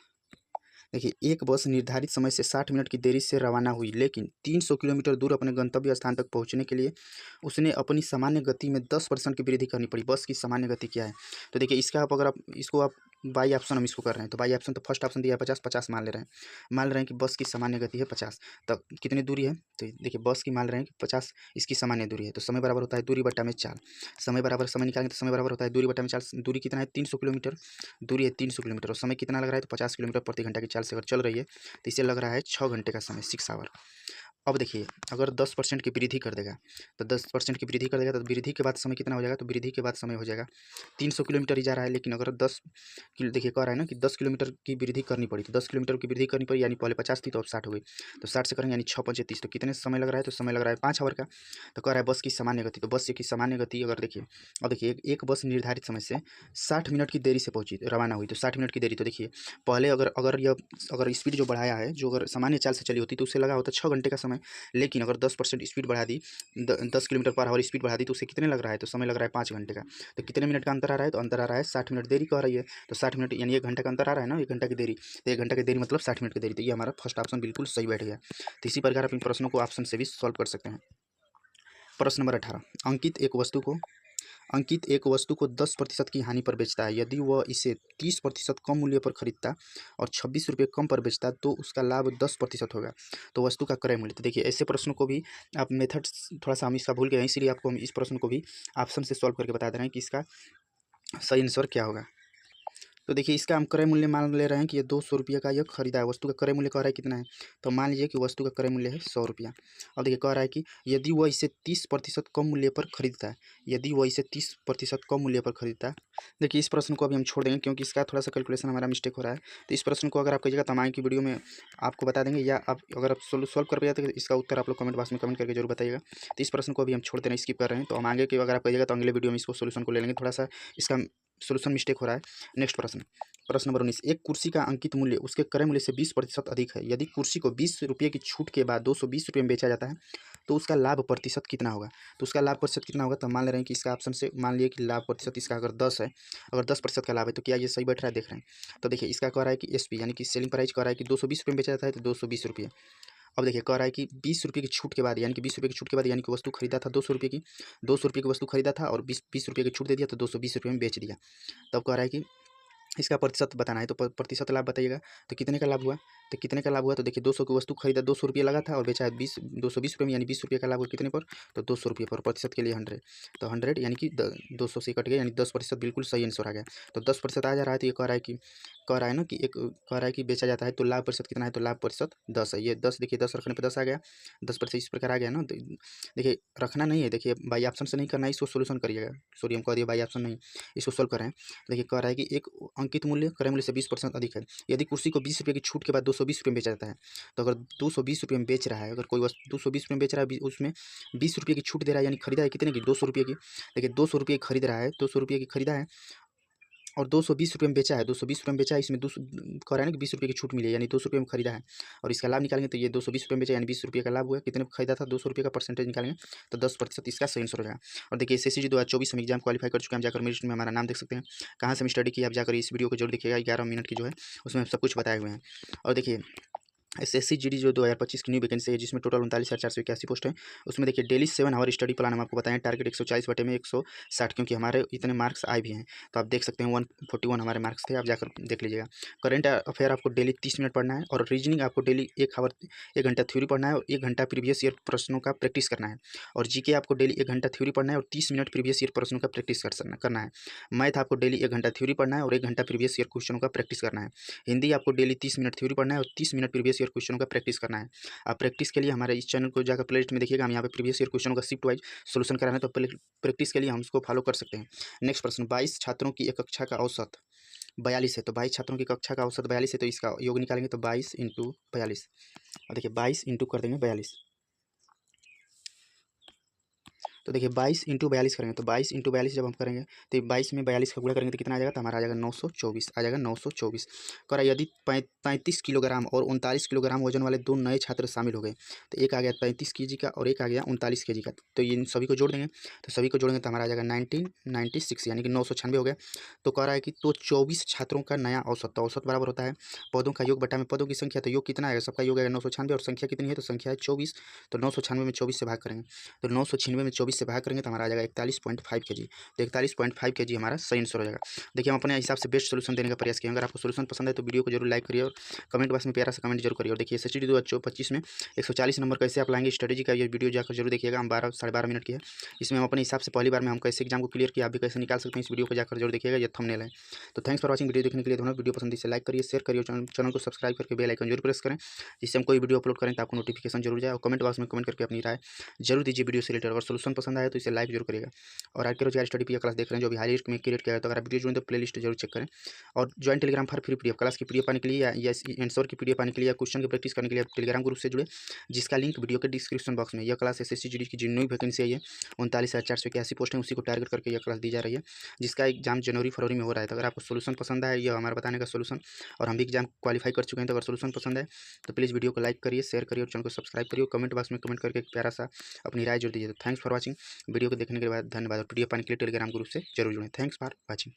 देखिए एक बस निर्धारित समय से 60 मिनट की देरी से रवाना हुई, लेकिन 300 किलोमीटर दूर अपने गंतव्य स्थान तक पहुंचने के लिए उसने अपनी सामान्य गति में 10% की वृद्धि करनी पड़ी। बस की सामान्य गति क्या है? तो देखिए इसका अगर आप इसको आप बाई ऑप्शन हम इसको कर रहे हैं, तो बाई ऑप्शन तो फर्स्ट ऑप्शन दिया है 50 मान ले रहे हैं, कि बस की सामान्य गति है 50। तब कितनी दूरी है? तो देखिए बस की मान रहे हैं कि 50 इसकी सामान्य दूरी है, तो समय बराबर होता है दूरी बट्टा में 4। समय बराबर समय निकालेंगे तो समय बराबर होता है दूरी बट्टा में 4। दूरी कितना है? 300 किलोमीटर। दूरी है 300 किलोमीटर और समय कितना लग रहा है? तो 50 किलोमीटर प्रति घंटा की चाल से अगर चल रही है तो इसे लग रहा है 6 घंटे का समय, 6 आवर। अब देखिए अगर 10% की वृद्धि कर देगा तो 10% की वृद्धि कर देगा तो वृद्धि के बाद समय कितना हो जाएगा? तो वृद्धि के बाद समय हो जाएगा 300 किलोमीटर ही जा रहा है, लेकिन अगर 10 किलो देखिए कह रहा है ना कि 10 किलोमीटर की वृद्धि करनी पड़ी, तो 10 किलोमीटर की वृद्धि करनी पड़ी यानी पहले 50 थी तो अब 60 हो गई, तो 60 से करेंगे यानी 6 5 30, तो कितने समय लग रहा है? तो समय लग रहा है 5 आवर का। तो कह रहा है बस की सामान्य गति, तो बस की सामान्य गति अगर देखिए अब देखिए एक बस निर्धारित समय से 60 मिनट की देरी से पहुंची रवाना हुई, तो 60 मिनट की देरी, तो देखिए पहले अगर स्पीड जो बढ़ाया है, जो अगर सामान्य चाल से चली होती तो उससे लगा होता 6 घंटे का समय, लेकिन अगर 10% स्पीड बढ़ा दी, 10 किलोमीटर पर आवर स्पीड बढ़ा दी तो उसे कितने लग रहा है? तो समय लग रहा है 5 घंटे का। तो कितने मिनट का अंतर आ रहा है? तो अंतर आ रहा है 60 मिनट, देरी कह रही है तो 60 मिनट यानी 1 घंटे का अंतर आ रहा है ना, 1 घंटा की देरी, तो 1 घंटा की देरी मतलब 60 मिनट की देरी। तो ये हमारा फर्स्ट ऑप्शन बिल्कुल सही बैठ गया। तो इसी प्रकार आप इन प्रश्नों को ऑप्शन से भी सॉल्व कर सकते हैं। प्रश्न नंबर 18, अंकित एक वस्तु को 10% की हानि पर बेचता है। यदि वह इसे 30% कम मूल्य पर खरीदता और 26 रुपये कम पर बेचता तो उसका लाभ 10% होगा। तो वस्तु का क्रय मूल्य, तो देखिए ऐसे प्रश्नों को भी आप मेथड थोड़ा सा हम इसका भूल गए हैं, इसीलिए आपको हम इस प्रश्न को भी ऑप्शन से सॉल्व करके बता दे रहे हैं कि इसका सही आंसर क्या होगा। तो देखिए इसका हम क्रय मूल्य मान ले रहे हैं कि ये 200 रुपये का यह खरीदा है। वस्तु का क्रय मूल्य कह रहा है कितना है? तो मान लीजिए कि वस्तु का क्रय मूल्य है 100 रुपया। अब देखिए कह रहा है कि यदि वह इसे 30% कम मूल्य पर खरीदता है, देखिए इस प्रश्न को अभी हम छोड़ देंगे क्योंकि इसका थोड़ा सा कैलकुलेशन हमारा मिस्टेक हो रहा है। तो इस प्रश्न को अगर आप कहिएगा तो हम आगे की वीडियो में आपको बता देंगे, या आप अगर आप सॉल्व कर पाए तो इसका उत्तर आप लोग कमेंट बॉक्स में कमेंट करके जरूर बताइएगा। तो इस प्रश्न को अभी हम छोड़ देना स्किप कर रहे हैं, तो हम आगे के अगर आप कहिएगा तो अगले वीडियो में इसको सोल्यूशन को ले लेंगे। थोड़ा सा इसका सोल्यूशन मिस्टेक हो रहा है। नेक्स्ट प्रश्न नंबर 19, एक कुर्सी का अंकित मूल्य उसके क्रय मूल्य से 20% अधिक है। यदि कुर्सी को 20 रुपये की छूट के बाद 220 रुपये में बेचा जाता है तो उसका लाभ प्रतिशत कितना होगा? तो उसका लाभ प्रतिशत कितना होगा? तो मान ले रहे हैं कि इसका ऑप्शन से मान लिए कि लाभ प्रतिशत इसका अगर 10 है, अगर 10% का लाभ है तो क्या ये सही बैठ रहा है? देख रहे हैं। तो देखिए इसका कह रहा है कि एसपी यानी कि सेलिंग प्राइस कह रहा है कि 220 रुपये में बेचा जाता है तो 220 रुपये। अब देखिए कह रहा है कि 20 रुपये की छूट के बाद, यानी कि 20 रुपये की छूट के बाद, यानी कि वस्तु खरीदा था 200 रुपये की, 200 रुपये की वस्तु खरीदा था और 20 रुपये की छूट दे दिया तो 220 रुपये में बेच दिया। तब कह रहा है कि इसका प्रतिशत बताना है, तो प्रतिशत लाभ बताइएगा। तो कितने का लाभ हुआ? तो देखिए 200 की वस्तु खरीदा, 200 रुपये लगा था और बेचा है 220 रुपये में, यानी 20 रुपये का लाभ हुआ कितने पर? तो 200 रुपये पर। प्रतिशत के लिए 100, तो 100 यानी कि 200 से कट गया, यानी 10% बिल्कुल सही आंसर आ गया। तो 10% आ जा रहा है, तो ये कह रहा है ना कि कह रहा है कि बेचा जाता है तो लाभ प्रतिशत कितना है? तो लाभ प्रतिशत 10 है। ये 10 देखिए 10 रखने पर 10 आ गया, 10% इस प्रकार आ गया ना। तो देखिए रखना नहीं है, देखिए बाई ऑप्शन से नहीं करना है, इसको सोल्यूशन करिएगा। सॉरी हम कह दिए बाई ऑप्शन नहीं, इसको सोल्व कर रहे हैं। देखिए कह रहा है कि एक अंकित मूल्य क्रय मूल्य से 20% अधिक है। यदि कुर्सी को 20 रुपये की छूट के बाद 220 रुपये में बेचा जाता है, तो अगर 220 रुपये में बेच रहा है, अगर कोई वस्तु 220 रुपये में बेच रहा है, उसमें 20 रुपये की छूट दे रहा है, यानी खरीदा है कितने की? 200 रुपये की। देखिए 200 रुपये की खरीद रहा है, 200 रुपये की खरीदा है और 220 रुपये में बेचा है, 220 रुपये में बेचा है। इसमें 200 कह रहा है ना कि 20 रुपये की छूट मिली है, यानी 200 रुपये में खरीदा है और इसका लाभ निकालेंगे तो ये 220 रुपये में बेचा, यानी 20 रुपये का लाभ हुआ। कितने में खरीदा था? 200 रुपये का परसेंटेज निकालेंगे तो 10% इसका सही आंसर हो जाएगा। और देखिए SSC 2024 हम एग्जाम क्वालिफाई कर चुके हैं, हम जाकर मेरिट में हमारा नाम देख सकते हैं। कहाँ से हम स्टडी किया आप जाकर इस वीडियो को जरूर देखिएगा, 11 मिनट की जो है उसमें सब कुछ बताए हुए हैं। और देखिए SSC GD जो 2025 की न्यू वैकेंसी है, जिसमें टोटल 39,481 पोस्ट है। उसमें देखिए डेली 7 आवर स्टडी प्लान हम आपको बताएं, टारगेट 140 बटे में 160, क्योंकि हमारे इतने मार्क्स आए भी हैं। तो आप देख सकते हैं 141 हमारे मार्क्स थे, आप जाकर देख लीजिएगा। करंट अफेयर आपको डेली 30 मिनट पढ़ना है, और रीजनिंग आपको डेली 1 घंटा थ्योरी पढ़ना है और 1 घंटा प्रीवियस ईयर प्रश्नों का प्रैक्टिस करना है। और जीके आपको डेली 1 घंटा थ्योरी पढ़ना है और 30 मिनट प्रीवियस ईयर प्रश्नों का प्रैक्टिस करना है। मैथ आपको डेली 1 घंटा थ्योरी पढ़ना है और 1 घंटा प्रीवियस ईयर क्वेश्चनों का प्रैक्टिस करना है। हिंदी आपको डेली 30 मिनट थ्योरी पढ़ना है और 30 मिनट प्रीवियस ईयर क्वेश्चनों का प्रैक्टिस करना है। आप प्रैक्टिस के लिए हमारे इस चैनल को जाकर प्लेलिस्ट में देखिएगा, हम यहाँ पे प्रीवियस ईयर क्वेश्चनों का शिफ्ट वाइज सोल्यूशन करा रहे हैं, तो प्रैक्टिस के लिए हम उसको फॉलो कर सकते हैं। नेक्स्ट प्रश्न, 22 छात्रों की एक कक्षा का औसत 42 है, तो 22 छात्रों की कक्षा का औसत 42 है, तो इसका योग निकालेंगे तो 22 × 42। और देखिए 22 इंटू कर देंगे 42, तो देखिए 22 × 42 करेंगे, तो 22 × 42 जब हम करेंगे तो 22 में 42 का गुणा करेंगे तो कितना आ जाएगा, तो हमारा आ जाएगा 924, आ जाएगा 924। करा यदि 35 किलोग्राम और 39 किलोग्राम वजन वाले 2 नए छात्र शामिल हो गए, तो एक आ गया 35 kg का और एक आ गया 39 kg का, तो इन सभी को जोड़ देंगे, तो सभी को जोड़ेंगे तो हमारा आ जाएगा 1996, यानी कि 996 हो गया। तो कह रहा है कि तो 24 छात्रों का नया औसत, तो औसत बराबर होता है पदों का योग बटा में पदों की संख्या, तो योग कितना आएगा, सबका योग आएगा 996 और संख्या कितनी है, तो संख्या है 24, तो 996 में 24 से भाग करेंगे, तो 996 में 24 से भाग करेंगे तो हमारा आ जाएगा 41.5 kg, तो 41.5 kg हमारा सही आंसर हो जाएगा। देखिए हम अपने हिसाब से बेस्ट सोल्यूशन देने का प्रयास किए। अगर आपको सोल्यूशन पसंद है तो वीडियो को जरूर लाइक करिए और कमेंट बॉक्स में प्यारा सा कमेंट जरूर करिए। और देखिए SSD 2025 में 140 नंबर कैसे आप लाएंगे स्ट्रेटेजी का ये वीडियो जाकर जरूर देखिएगा। हम 12 मिनट की है, इसमें हम अपने हिसाब से पहली बार में हम कैसे एग्जाम को क्लियर किया, आप भी कैसे निकाल सकते हैं, इस वीडियो को जाकर जरूर देखिएगा, ये थंबनेल है। तो थैंक्स फॉर वॉचिंग, वीडियो देखने के लिए धन्यवाद। वीडियो पसंद इसे लाइक करिए, शेयर करिए, चैनल को सब्सक्राइब करके बेल आइकन जरूर प्रेस करें, जिससे हम कोई वीडियो अपलोड करें तो आपको नोटिफिकेशन जरूर जाए। और कमेंट बॉक्स में कमेंट करके अपनी राय जरूर दीजिए वीडियो से रिलेटेड। अगर सोल्यूशन पसंद आया तो इसे लाइक जरूर करिएगा। और are K Rozgar study P class देख रहे हैं जो भी हाई रेट में क्रिएट किया गया, तो अगर आप वीडियो जुड़े तो प्लेलिस्ट जरूर चेक करें। और join Telegram for free PDF class की पीडीएफ पाने के लिए या आंसर की पीडीएफ पाने के लिए या क्वेश्चन की प्रैक्टिस करने के लिए टेलीग्राम ग्रुप से जुड़े, जिसका लिंक वीडियो के डिस्क्रिप्शन बॉक्स में। यह क्लास SSC GD की जो न्यू वैकेंसी आई है 39,481 पोस्ट है, उसी को टारगेट करके यह क्लास दी जा रही है, जिसका एग्जाम जनवरी फरवरी में हो रहा है। तो अगर आपको सोल्यूशन पसंद आए, यह हमारा बताने का सोल्यूशन, और हम भी एग्जाम क्वालिफाई कर चुके हैं, तो अगर सोल्यूशन पसंद है तो प्लीज़ वीडियो को लाइक करिए, शेयर करिए और चैनल को सब्सक्राइब करिए। कमेंट बॉक्स में कमेंट करके एक प्यारा सा अपनी राय जोड़ दीजिए। तो थैंक्स फॉर वॉचिंग, वीडियो को देखने के बाद धन्यवाद। और पीडीएफ पाने के लिए टेलीग्राम ग्रुप से जरूर जुड़ें। Thanks for watching.